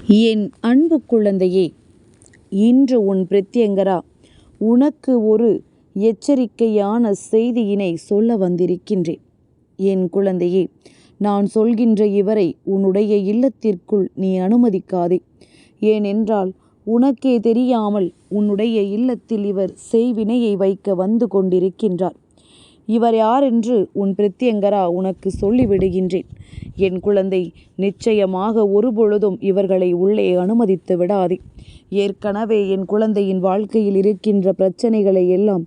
என் அன்பு குழந்தையே, இன்று உன் பிரத்யங்கரா உனக்கு ஒரு எச்சரிக்கையான செய்தியினை சொல்ல வந்திருக்கின்றேன். என் குழந்தையே, நான் சொல்கின்ற இவரை உன்னுடைய இல்லத்திற்குள் நீ அனுமதிக்காதே. ஏனென்றால் உனக்கே தெரியாமல் உன்னுடைய இல்லத்தில் இவர் செய்வினையை வைக்க வந்து கொண்டிருக்கின்றார். இவர் யாரென்று உன் பிரத்யங்கரா உனக்கு சொல்லிவிடுகின்றேன். என் குழந்தை, நிச்சயமாக ஒருபொழுதும் இவர்களை உள்ளே அனுமதித்து விடாதே. ஏற்கனவே என் குழந்தையின் வாழ்க்கையில் இருக்கின்ற பிரச்சனைகளை எல்லாம்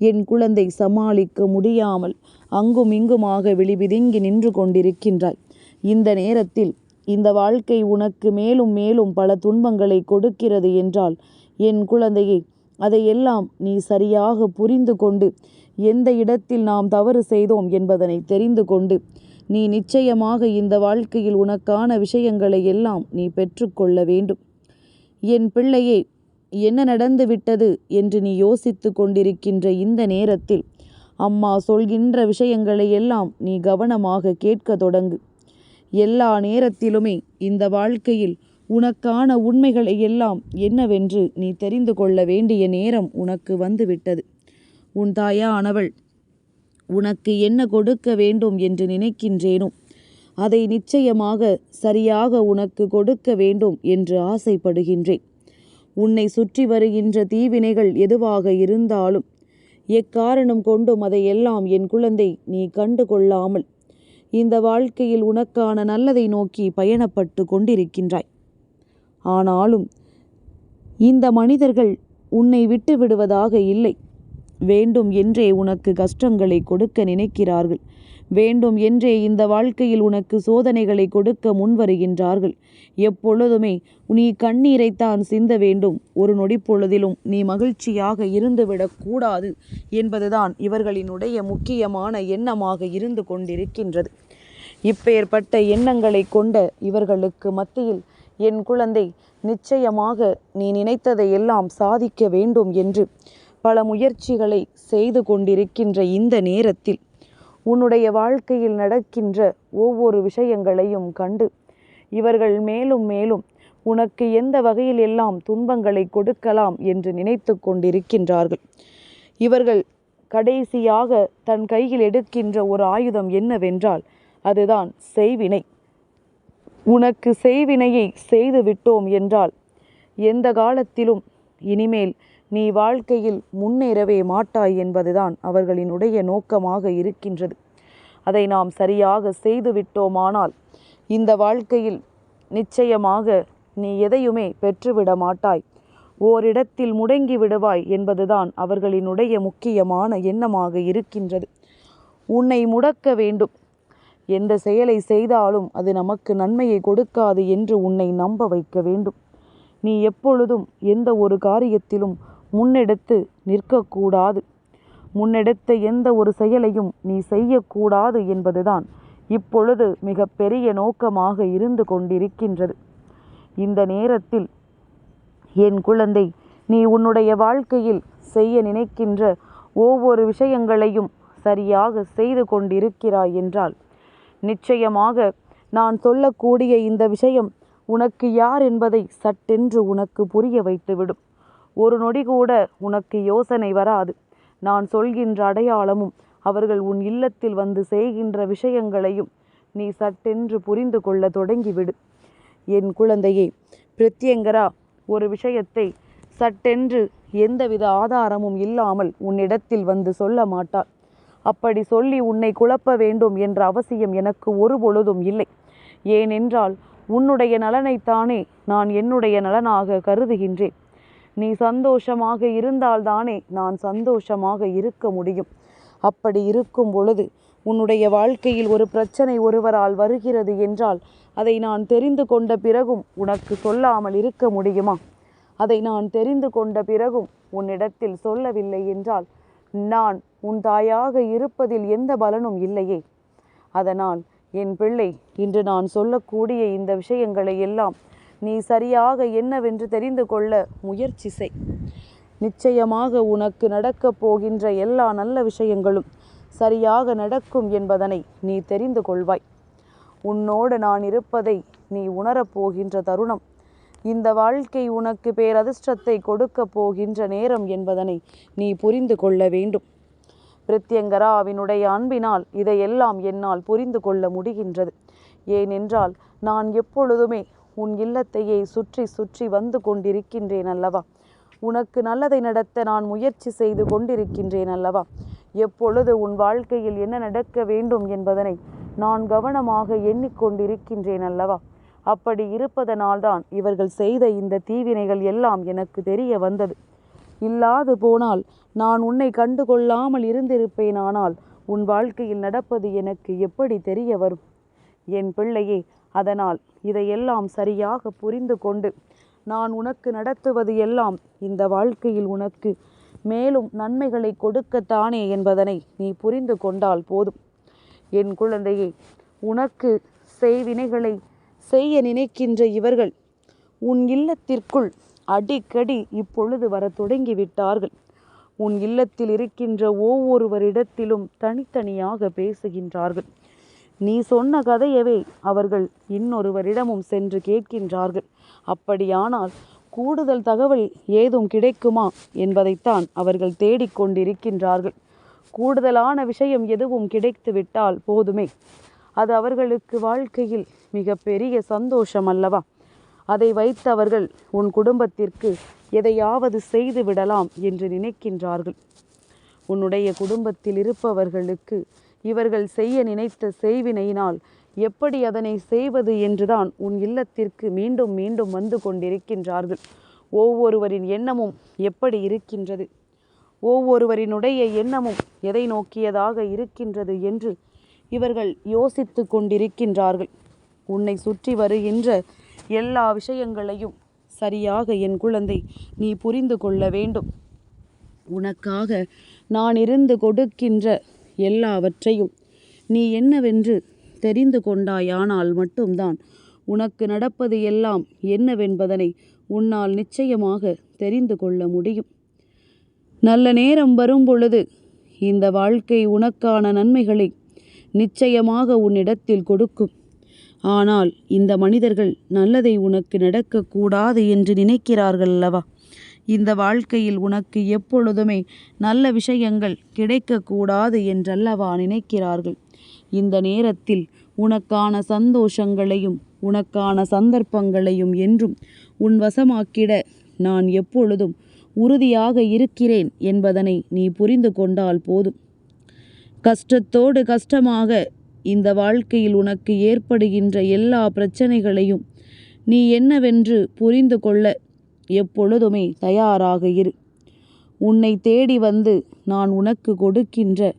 என் குழந்தை சமாளிக்க முடியாமல் அங்கும் இங்குமாக விழிபிதுங்கி நின்று கொண்டிருக்கின்றாய். இந்த நேரத்தில் இந்த வாழ்க்கை உனக்கு மேலும் மேலும் பல துன்பங்களை கொடுக்கிறது என்றால் என் குழந்தையை அதையெல்லாம் நீ சரியாக புரிந்து கொண்டு எந்த இடத்தில் நாம் தவறு செய்தோம் என்பதனை தெரிந்து கொண்டு நீ நிச்சயமாக இந்த வாழ்க்கையில் உனக்கான விஷயங்களை எல்லாம் நீ பெற்றுக்கொள்ள வேண்டும். என் பிள்ளையே, என்ன நடந்து விட்டது என்று நீ யோசித்து கொண்டிருக்கின்ற இந்த நேரத்தில் அம்மா சொல்கின்ற விஷயங்களை எல்லாம் நீ கவனமாக கேட்க தொடங்கு. எல்லா நேரத்திலுமே இந்த வாழ்க்கையில் உனக்கான உண்மைகளை எல்லாம் என்னவென்று நீ தெரிந்து கொள்ள வேண்டிய நேரம் உனக்கு வந்துவிட்டது. உன் தாயானவள் உனக்கு என்ன கொடுக்க வேண்டும் என்று நினைக்கின்றேனோ அதை நிச்சயமாக சரியாக உனக்கு கொடுக்க வேண்டும் என்று ஆசைப்படுகின்றேன். உன்னை சுற்றி வருகின்ற தீவினைகள் எதுவாக இருந்தாலும் எக்காரணம் கொண்டும் அதையெல்லாம் என் குழந்தை நீ கண்டு கொள்ளாமல் இந்த வாழ்க்கையில் உனக்கான நல்லதை நோக்கி பயணப்பட்டு கொண்டிருக்கின்றாய். ஆனாலும் இந்த மனிதர்கள் உன்னை விட்டு விடுவதாக இல்லை. வேண்டும் என்றே உனக்கு கஷ்டங்களை கொடுக்க நினைக்கிறார்கள். வேண்டும் என்றே இந்த வாழ்க்கையில் உனக்கு சோதனைகளை கொடுக்க முன்வருகின்றார்கள். எப்பொழுதுமே நீ கண்ணீரைத்தான் சிந்த வேண்டும். ஒரு நொடி பொழுதிலும் நீ மகிழ்ச்சியாக இருந்துவிடக்கூடாது என்பதுதான் இவர்களினுடைய முக்கியமான எண்ணமாக இருந்து கொண்டிருக்கின்றது. இப்பேற்பட்ட எண்ணங்களை கொண்ட இவர்களுக்கு மத்தியில் என் குழந்தை, நிச்சயமாக நீ நினைத்ததை எல்லாம் சாதிக்க வேண்டும் என்று பல முயற்சிகளை செய்து கொண்டிருக்கின்ற இந்த நேரத்தில் உன்னுடைய வாழ்க்கையில் நடக்கின்ற ஒவ்வொரு விஷயங்களையும் கண்டு இவர்கள் மேலும் மேலும் உனக்கு எந்த வகையில் எல்லாம் துன்பங்களை கொடுக்கலாம் என்று நினைத்து கொண்டிருக்கின்றார்கள். இவர்கள் கடைசியாக தன் கையில் எடுக்கின்ற ஒரு ஆயுதம் என்னவென்றால் அதுதான் செய்வினை. உனக்கு செய்வினையை செய்து விட்டோம் என்றால் எந்த காலத்திலும் இனிமேல் நீ வாழ்க்கையில் முன்னேறவே மாட்டாய் என்பதுதான் அவர்களினுடைய நோக்கமாக இருக்கின்றது. அதை நாம் சரியாக செய்து விட்டோமானால் இந்த வாழ்க்கையில் நிச்சயமாக நீ எதையுமே பெற்றுவிட மாட்டாய். ஓரிடத்தில் முடங்கி விடுவாய் என்பதுதான் அவர்களினுடைய முக்கியமான எண்ணமாக இருக்கின்றது. உன்னை முடக்க வேண்டும். எந்த செயலை செய்தாலும் அது நமக்கு நன்மையை கொடுக்காது என்று உன்னை நம்ப வைக்க வேண்டும். நீ எப்பொழுதும் எந்த ஒரு காரியத்திலும் முன்னெடுத்து நிற்கக்கூடாது. முன்னெடுத்த எந்த ஒரு செயலையும் நீ செய்யக்கூடாது என்பதுதான் இப்பொழுது மிக பெரிய நோக்கமாக இருந்து கொண்டிருக்கின்றது. இந்த நேரத்தில் என் குழந்தை, நீ உன்னுடைய வாழ்க்கையில் செய்ய நினைக்கின்ற ஒவ்வொரு விஷயங்களையும் சரியாக செய்து கொண்டிருக்கிறாய் என்றால் நிச்சயமாக நான் சொல்லக்கூடிய இந்த விஷயம் உனக்கு யார் என்பதை சட்டென்று உனக்கு புரிய வைத்துவிடும். ஒரு நொடி கூட உனக்கு யோசனை வராது. நான் சொல்கின்ற அடையாளமும் அவர்கள் உன் இல்லத்தில் வந்து செய்கின்ற விஷயங்களையும் நீ சட்டென்று புரிந்து கொள்ள தொடங்கிவிடு. என் குழந்தையே, பிரத்யங்கரா ஒரு விஷயத்தை சட்டென்று எந்தவித ஆதாரமும் இல்லாமல் உன்னிடத்தில் வந்து சொல்ல மாட்டார். அப்படி சொல்லி உன்னை குழப்ப வேண்டும் என்ற அவசியம் எனக்கு ஒரு பொழுதும் இல்லை. ஏனென்றால் உன்னுடைய நலனைத்தானே நான் என்னுடைய நலனாக கருதுகின்றேன். நீ சந்தோஷமாக இருந்தால்தானே நான் சந்தோஷமாக இருக்க முடியும். அப்படி இருக்கும் பொழுது உன்னுடைய வாழ்க்கையில் ஒரு பிரச்சனை ஒருவரால் வருகிறது என்றால் அதை நான் தெரிந்து கொண்ட பிறகும் உனக்கு சொல்லாமல் இருக்க முடியுமா? அதை நான் தெரிந்து கொண்ட பிறகும் உன்னிடத்தில் சொல்லவில்லை என்றால் நான் உன் தாயாக இருப்பதில் எந்த பலனும் இல்லையே. அதனால் என் பிள்ளை, இன்று நான் சொல்லக்கூடிய இந்த விஷயங்களை எல்லாம் நீ சரியாக என்னவென்று தெரிந்து கொள்ள முயற்சி செய். நிச்சயமாக உனக்கு நடக்கப் போகின்ற எல்லா நல்ல விஷயங்களும் சரியாக நடக்கும் என்பதனை நீ தெரிந்து கொள்வாய். உன்னோடு நான் இருப்பதை நீ உணரப்போகின்ற தருணம் இந்த வாழ்க்கை உனக்கு பேரதிர்ஷ்டத்தை கொடுக்க போகின்ற நேரம் என்பதனை நீ புரிந்து கொள்ள வேண்டும். பிரத்யங்கராவினுடைய அன்பினால் இதையெல்லாம் என்னால் புரிந்து கொள்ள முடிகின்றது. ஏனென்றால் நான் எப்பொழுதுமே உன் இல்லத்தையே சுற்றி சுற்றி வந்து கொண்டிருக்கின்றேன் அல்லவா. உனக்கு நல்லதை நடத்த நான் முயற்சி செய்து கொண்டிருக்கின்றேன் அல்லவா. எப்பொழுது உன் வாழ்க்கையில் என்ன நடக்க வேண்டும் என்பதனை நான் கவனமாக எண்ணிக்கொண்டிருக்கின்றேன் அல்லவா. அப்படி இருப்பதனால்தான் இவர்கள் செய்த இந்த தீவினைகள் எல்லாம் எனக்கு தெரிய வந்தது. இல்லாது போனால் நான் உன்னை கண்டுகொள்ளாமல் இருந்திருப்பேனானால் உன் வாழ்க்கையில் நடப்பது எனக்கு எப்படி தெரிய வரும் என் பிள்ளையே. அதனால் இதையெல்லாம் சரியாக புரிந்து கொண்டு நான் உனக்கு நடத்துவது எல்லாம் இந்த வாழ்க்கையில் உனக்கு மேலும் நன்மைகளை கொடுக்கத்தானே என்பதனை நீ புரிந்து கொண்டால் போதும். என் குழந்தையே, உனக்கு செய்வினைகளை செய்ய நினைக்கின்ற இவர்கள் உன் இல்லத்திற்குள் அடிக்கடி இப்பொழுது வர தொடங்கிவிட்டார்கள். உன் இல்லத்தில் இருக்கின்ற ஒவ்வொருவரிடத்திலும் தனித்தனியாக பேசுகின்றார்கள். நீ சொன்ன கதையவே அவர்கள் இன்னொருவரிடமும் சென்று கேட்கின்றார்கள். அப்படியானால் கூடுதல் தகவல் ஏதும் கிடைக்குமா என்பதைத்தான் அவர்கள் தேடிக்கொண்டிருக்கின்றார்கள். கூடுதலான விஷயம் எதுவும் கிடைத்துவிட்டால் போதுமே, அது அவர்களுக்கு வாழ்க்கையில் மிக பெரிய சந்தோஷம் அல்லவா. அதை வைத்து அவர்கள் உன் குடும்பத்திற்கு எதையாவது செய்து விடலாம் என்று நினைக்கின்றார்கள். உன்னுடைய குடும்பத்தில் இருப்பவர்களுக்கு இவர்கள் செய்ய நினைத்த செய்வினையினால் எப்படி அதனை செய்வது என்றுதான் உன் இல்லத்திற்கு மீண்டும் மீண்டும் வந்து கொண்டிருக்கின்றார்கள். ஒவ்வொருவரின் எண்ணமும் எப்படி இருக்கின்றது, ஒவ்வொருவரினுடைய எண்ணமும் எதை நோக்கியதாக இருக்கின்றது என்று இவர்கள் யோசித்து கொண்டிருக்கின்றார்கள். உன்னை சுற்றி வருகின்ற எல்லா விஷயங்களையும் சரியாக என் குழந்தை நீ புரிந்து கொள்ள வேண்டும். உனக்காக நான் இருந்து கொடுக்கின்ற எல்லாவற்றையும் நீ என்னவென்று தெரிந்து கொண்டாயானால் மட்டும்தான் உனக்கு நடப்பது எல்லாம் என்னவென்பதனை உன்னால் நிச்சயமாக தெரிந்து கொள்ள முடியும். நல்ல நேரம் வரும் பொழுது இந்த வாழ்க்கை உனக்கான நன்மைகளை நிச்சயமாக உன்னிடத்தில் கொடுக்கும். ஆனால் இந்த மனிதர்கள் நல்லதை உனக்கு நடக்கக்கூடாது என்று நினைக்கிறார்கள் அல்லவா. இந்த வாழ்க்கையில் உனக்கு எப்பொழுதுமே நல்ல விஷயங்கள் கிடைக்கக்கூடாது என்றல்லவா நினைக்கிறார்கள். இந்த நேரத்தில் உனக்கான சந்தோஷங்களையும் உனக்கான சந்தர்ப்பங்களையும் என்றும் உன் வசமாக்கிட நான் எப்பொழுதும் உறுதியாக இருக்கிறேன் என்பதனை நீ புரிந்து கொண்டால் போதும். கஷ்டத்தோடு கஷ்டமாக இந்த வாழ்க்கையில் உனக்கு ஏற்படுகின்ற எல்லா பிரச்சனைகளையும் நீ என்னவென்று புரிந்து கொள்ள எப்பொழுதுமே தயாராக இரு. உன்னை தேடி வந்து நான் உனக்கு கொடுக்கின்ற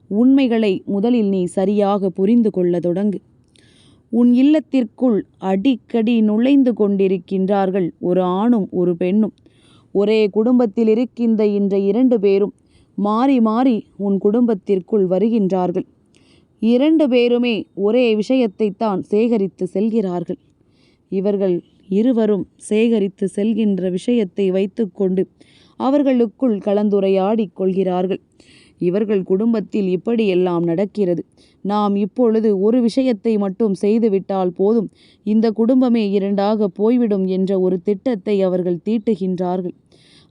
உண்மைகளை முதலில் நீ சரியாக புரிந்து கொள்ள தொடங்கு. உன் இல்லத்திற்குள் அடிக்கடி நுழைந்து கொண்டிருக்கின்றார்கள் ஒரு ஆணும் ஒரு பெண்ணும். ஒரே குடும்பத்தில் இருக்கின்ற இந்த 2 பேரும் மாறி மாறி உன் குடும்பத்திற்குள் வருகின்றார்கள். 2 பேருமே ஒரே விஷயத்தைத்தான் சேகரித்து செல்கிறார்கள். இவர்கள் இருவரும் சேகரித்து செல்கின்ற விஷயத்தை வைத்துக்கொண்டு அவர்களுக்குள் கலந்துரையாடிக் கொள்கிறார்கள். இவர்கள் குடும்பத்தில் இப்படியெல்லாம் நடக்கிறது. நாம் இப்பொழுது ஒரு விஷயத்தை மட்டும் செய்துவிட்டால் போதும், இந்த குடும்பமே 2ஆக போய்விடும் என்ற ஒரு திட்டத்தை அவர்கள் தீட்டுகின்றார்கள்.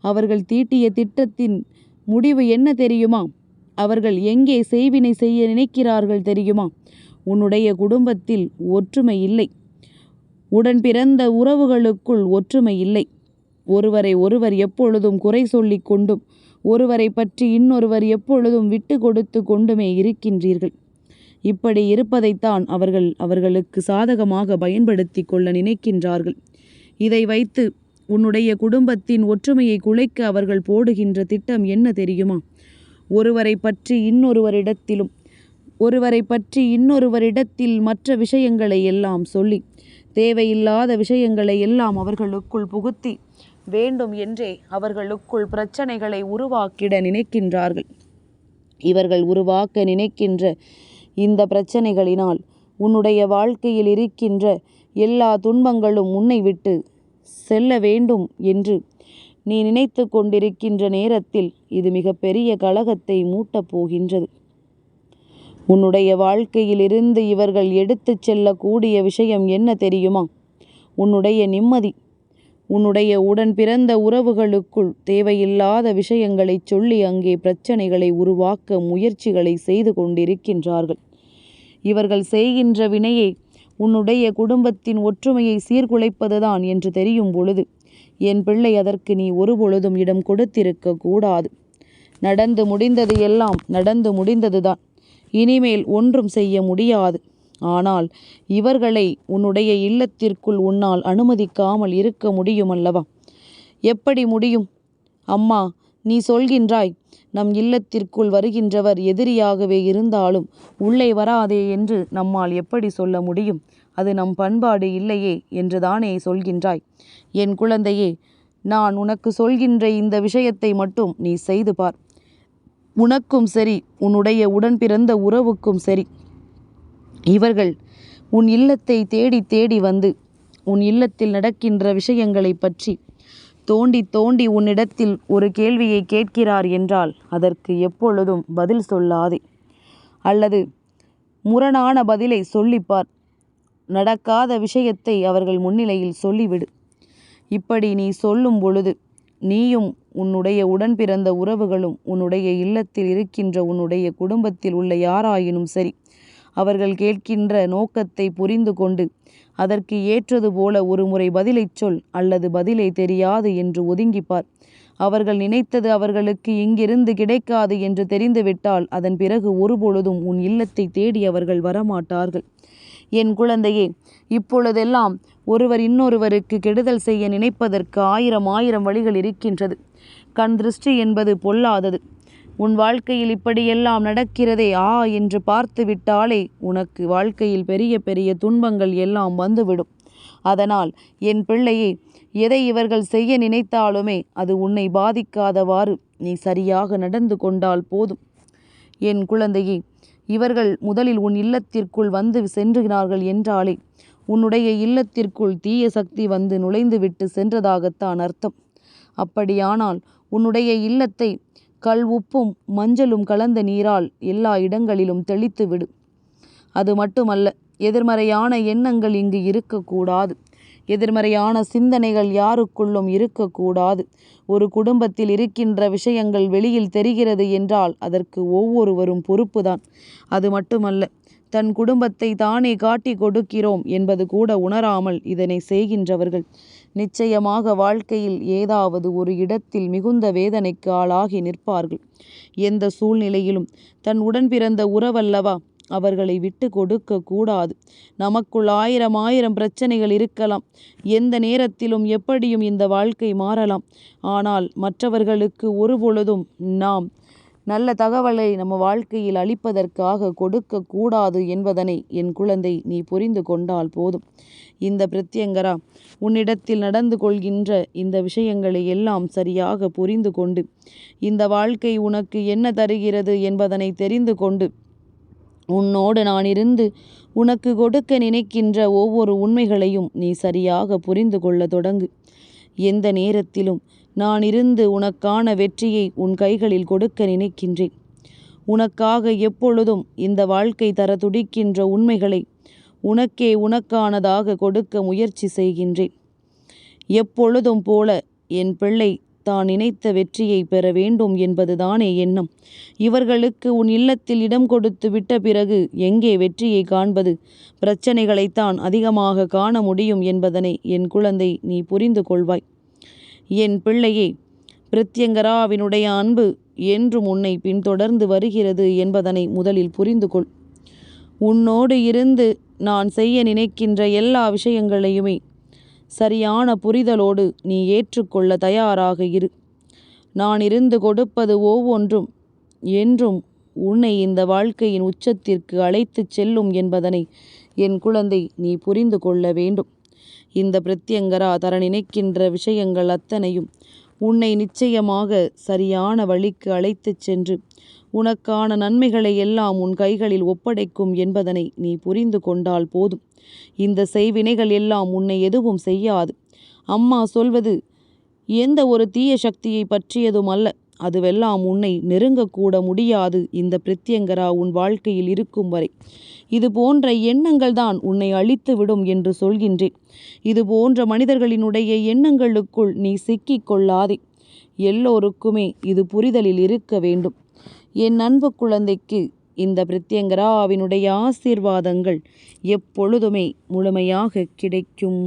அவர்கள் தீட்டிய திட்டத்தின் முடிவு என்ன தெரியுமா? அவர்கள் எங்கே செய்வினை செய்ய நினைக்கிறார்கள் தெரியுமா? உன்னுடைய குடும்பத்தில் ஒற்றுமை இல்லை. உடன் பிறந்த உறவுகளுக்குள் ஒற்றுமை இல்லை. ஒருவரை ஒருவர் எப்பொழுதும் குறை சொல்லி கொண்டும் ஒருவரை பற்றி இன்னொருவர் எப்பொழுதும் விட்டு கொடுத்து கொண்டுமே இருக்கின்றீர்கள். இப்படி இருப்பதைத்தான் அவர்களுக்கு சாதகமாக பயன்படுத்தி கொள்ள நினைக்கின்றார்கள். இதை வைத்து உன்னுடைய குடும்பத்தின் ஒற்றுமையை குலைக்க அவர்கள் போடுகின்ற திட்டம் என்ன தெரியுமா? ஒருவரை பற்றி இன்னொருவரிடத்தில் மற்ற விஷயங்களை எல்லாம் சொல்லி தேவையில்லாத விஷயங்களை எல்லாம் அவர்களுக்குள் புகுத்தி வேண்டும் என்றே அவர்களுக்குள் பிரச்சனைகளை உருவாக்கிட நினைக்கின்றார்கள். இவர்கள் உருவாக்க நினைக்கின்ற இந்த பிரச்சனைகளினால் உன்னுடைய வாழ்க்கையில் இருக்கின்ற எல்லா துன்பங்களும் உன்னை விட்டு செல்ல வேண்டும் என்று நீ நினைத்து கொண்டிருக்கின்ற நேரத்தில் இது மிகப்பெரிய கலகத்தை மூட்டப் போகின்றது. உன்னுடைய வாழ்க்கையிலிருந்து இவர்கள் எடுத்துச் செல்லக்கூடிய விஷயம் என்ன தெரியுமா? உன்னுடைய நிம்மதி, உன்னுடைய உடன் பிறந்த உறவுகளுக்குள் தேவையில்லாத விஷயங்களை சொல்லி அங்கே பிரச்சனைகளை உருவாக்க முயற்சிகளை செய்து கொண்டிருக்கின்றார்கள். இவர்கள் செய்கின்ற வினையே உன்னுடைய குடும்பத்தின் ஒற்றுமையை சீர்குலைப்பதுதான் என்று தெரியும் பொழுது என் பிள்ளை அதற்கு நீ ஒருபொழுதும் இடம் கொடுத்திருக்க கூடாது. நடந்து முடிந்தது எல்லாம் நடந்து முடிந்ததுதான். இனிமேல் ஒன்றும் செய்ய முடியாது. ஆனால் இவர்களை உன்னுடைய இல்லத்திற்குள் உன்னால் அனுமதிக்காமல் இருக்க முடியுமல்லவா? எப்படி முடியும்? அம்மா, நீ சொல்கின்றாய், நம் இல்லத்திற்குள் வருகின்றவர் எதிரியாகவே இருந்தாலும் உள்ளே வராதே என்று நம்மால் எப்படி சொல்ல முடியும்? அது நம் பண்பாடு இல்லையே என்றுதானே சொல்கின்றாய். என் குழந்தையே, நான் உனக்கு சொல்கின்ற இந்த விஷயத்தை மட்டும் நீ செய்து பார். உனக்கும் சரி, உன்னுடைய உடன் பிறந்த உறவுக்கும் சரி, இவர்கள் உன் இல்லத்தை தேடி தேடி வந்து உன் இல்லத்தில் நடக்கின்ற விஷயங்களை பற்றி தோண்டி தோண்டி உன்னிடத்தில் ஒரு கேள்வியை கேட்கிறார் என்றால் அதற்கு எப்பொழுதும் பதில் சொல்லாதே. அல்லது முரணான பதிலை சொல்லிப்பார். நடக்காத விஷயத்தை அவர்கள் முன்னிலையில் சொல்லிவிடு. இப்படி நீ சொல்லும் பொழுது நீயும் உன்னுடைய உடன் பிறந்த உறவுகளும் உன்னுடைய இல்லத்தில் இருக்கின்ற உன்னுடைய குடும்பத்தில் உள்ள யாராயினும் சரி, அவர்கள் கேட்கின்ற நோக்கத்தை புரிந்து கொண்டு அதற்கு ஏற்றது போல ஒரு முறை பதிலை சொல். அல்லது பதிலை தெரியாது என்று ஒதுங்கிப்பார். அவர்கள் நினைத்தது அவர்களுக்கு இங்கிருந்து கிடைக்காது என்று தெரிந்துவிட்டால் அதன் பிறகு ஒருபொழுதும் உன் இல்லத்தை தேடி அவர்கள் வரமாட்டார்கள். என் குழந்தையே, இப்பொழுதெல்லாம் ஒருவர் இன்னொருவருக்கு கெடுதல் செய்ய நினைப்பதற்கு ஆயிரம் வழிகள் இருக்கின்றது. கண் திருஷ்டி என்பது பொல்லாதது. உன் வாழ்க்கையில் இப்படியெல்லாம் நடக்கிறதே என்று பார்த்து விட்டாலே உனக்கு வாழ்க்கையில் பெரிய பெரிய துன்பங்கள் எல்லாம் வந்துவிடும். அதனால் என் பிள்ளையே, எதை இவர்கள் செய்ய நினைத்தாலுமே அது உன்னை பாதிக்காதவாறு நீ சரியாக நடந்து கொண்டால் போதும். என் குழந்தையே, இவர்கள் முதலில் உன் இல்லத்திற்குள் வந்து சென்றுகிறார்கள் என்றாலே உன்னுடைய இல்லத்திற்குள் தீய சக்தி வந்து நுழைந்துவிட்டு சென்றதாகத்தான் அர்த்தம். அப்படியானால் உன்னுடைய இல்லத்தை கல் உப்பும் மஞ்சளும் கலந்த நீரால் எல்லா இடங்களிலும் தெளித்து விடு. அது மட்டுமல்ல, எதிர்மறையான எண்ணங்கள் இங்கு இருக்கக்கூடாது. எதிர்மறையான சிந்தனைகள் யாருக்குள்ளும் இருக்கக்கூடாது. ஒரு குடும்பத்தில் இருக்கின்ற விஷயங்கள் வெளியில் தெரிகிறது என்றால் அதற்கு ஒவ்வொருவரும் பொறுப்புதான். அது மட்டுமல்ல, தன் குடும்பத்தை தானே காட்டி கொடுக்கிறோம் என்பது கூட உணராமல் இதனை செய்கின்றவர்கள் நிச்சயமாக வாழ்க்கையில் ஏதாவது ஒரு இடத்தில் மிகுந்த வேதனைக்கு ஆளாகி நிற்பார்கள். எந்த சூழ்நிலையிலும் தன் உடன் பிறந்த உறவல்லவா, அவர்களை விட்டு கொடுக்க கூடாது. நமக்குள் ஆயிரம் பிரச்சனைகள் இருக்கலாம். எந்த நேரத்திலும் எப்படியும் இந்த வாழ்க்கை மாறலாம். ஆனால் மற்றவர்களுக்கு ஒருபொழுதும் நாம் நல்ல தகவலை நம்ம வாழ்க்கையில் அளிப்பதற்காக கொடுக்க கூடாது என்பதனை என் குழந்தை நீ புரிந்து கொண்டால் போதும். இந்த பிரத்யங்கரா உன்னிடத்தில் நடந்து கொள்கின்ற இந்த விஷயங்களை எல்லாம் சரியாக புரிந்து கொண்டு இந்த வாழ்க்கை உனக்கு என்ன தருகிறது என்பதனை தெரிந்து கொண்டு உன்னோடு நான் இருந்து உனக்கு கொடுக்க நினைக்கின்ற ஒவ்வொரு உண்மைகளையும் நீ சரியாக புரிந்து கொள்ள தொடங்கு. எந்த நேரத்திலும் நான் இருந்து உனக்கான வெற்றியை உன் கைகளில் கொடுக்க நினைக்கின்றேன். உனக்காக எப்பொழுதும் இந்த வாழ்க்கை தர துடிக்கின்ற உண்மைகளை உனக்கே உனக்கானதாக கொடுக்க முயற்சி செய்கின்றேன். எப்பொழுதும் போல என் பிள்ளை தான் நினைத்த வெற்றியை பெற வேண்டும் என்பதுதானே எண்ணம். இவர்களுக்கு உன் இல்லத்தில் இடம் கொடுத்து விட்ட பிறகு எங்கே வெற்றியை காண்பது? பிரச்சனைகளைத்தான் அதிகமாக காண முடியும் என்பதனை என் குழந்தை நீ புரிந்து கொள்வாய். என் பிள்ளையே, பிரத்யங்கராவினுடைய அன்பு என்றும் உன்னை பின்தொடர்ந்து வருகிறது என்பதனை முதலில் புரிந்து கொள். உன்னோடு இருந்து நான் செய்ய நினைக்கின்ற எல்லா விஷயங்களையுமே சரியான புரிதலோடு நீ ஏற்றுக்கொள்ள தயாராக இரு. நான் இருந்து கொடுப்பது ஒவ்வொன்றும் என்றும் உன்னை இந்த வாழ்க்கையின் உச்சத்திற்கு அழைத்துச் செல்லும் என்பதனை என் குழந்தை நீ புரிந்து கொள்ள வேண்டும். இந்த பிரத்யங்கரா தர நினைக்கின்ற விஷயங்கள் அத்தனையும் உன்னை நிச்சயமாக சரியான வழிக்கு அழைத்துச் சென்று உனக்கான நன்மைகளை எல்லாம் உன் கைகளில் ஒப்படைக்கும் என்பதனை நீ புரிந்து கொண்டால் போதும். இந்த செய்வினைகள் எல்லாம் உன்னை எதுவும் செய்யாது. அம்மா சொல்வது எந்த ஒரு தீய சக்தியை பற்றியதும் அல்ல. அதுவெல்லாம் உன்னை நெருங்கக்கூட முடியாது. இந்த பிரத்யங்கரா உன் வாழ்க்கையில் இருக்கும் வரை இது போன்ற எண்ணங்கள் தான் உன்னை அழித்து விடும் என்று சொல்கின்றேன். இது போன்ற மனிதர்களினுடைய எண்ணங்களுக்குள் நீ சிக்கிக் கொள்ளாதே. எல்லோருக்குமே இது புரிதலில் இருக்க வேண்டும். என் அன்பு குழந்தைக்கு இந்த பிரத்யங்கராவினுடைய ஆசீர்வாதங்கள் எப்பொழுதுமே முழுமையாக கிடைக்கும்.